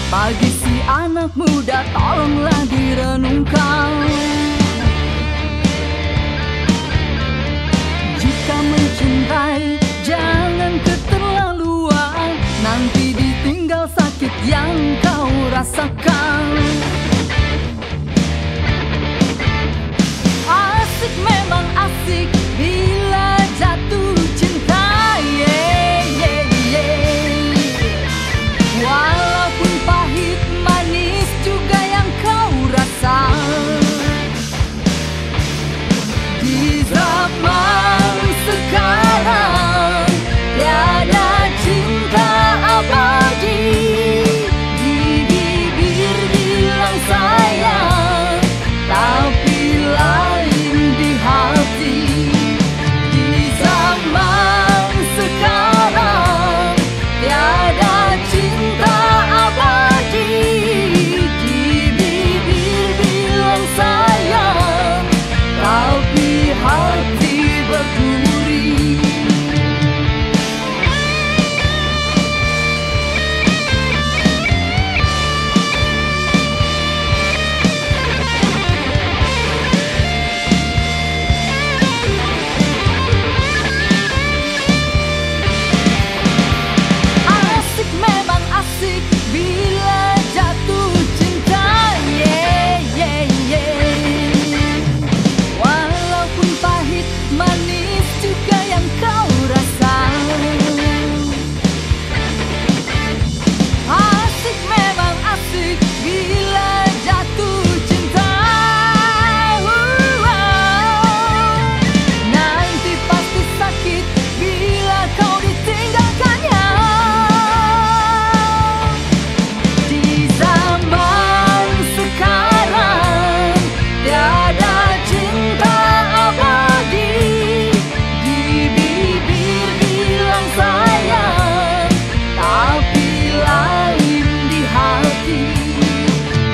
Bagi si anak muda tolonglah direnungkan. Jika mencintai jangan keterlaluan, nanti ditinggal sakit yang kau rasakan. Asik memang asik bila jatuh cinta, walaupun pahit manis juga yang kau rasa. Di zaman sekarang tiada cinta abadi, di bibir bilang sayang, tapi lain di hati. Di zaman sekarang tiada cinta abadi, di bibir bilang sayang, tapi hati berduri. Asik memang asik bila jatuh cinta, walaupun pahit manis juga yang kau rasa. Asik memang asik bila jatuh cinta, nanti pasti sakit bila kau ditinggalkannya. Di zaman sekarang tiada cinta abadi, di bibir bilang sayang, tapi lain di hati.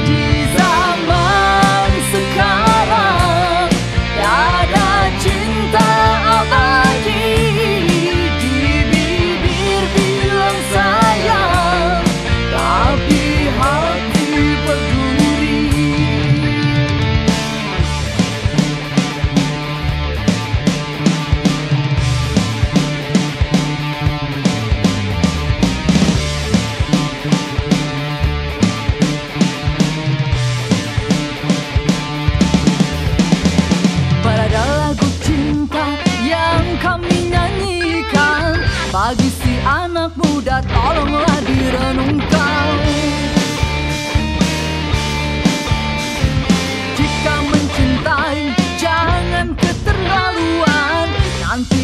Di zaman sekarang tiada cinta abadi, di bibir bilang sayang, tapi hati berduri. Pada lagu cinta yang kami nyanyikan, bagi si anak muda tolonglah direnungkan. Jika mencintai jangan keterlaluan, nanti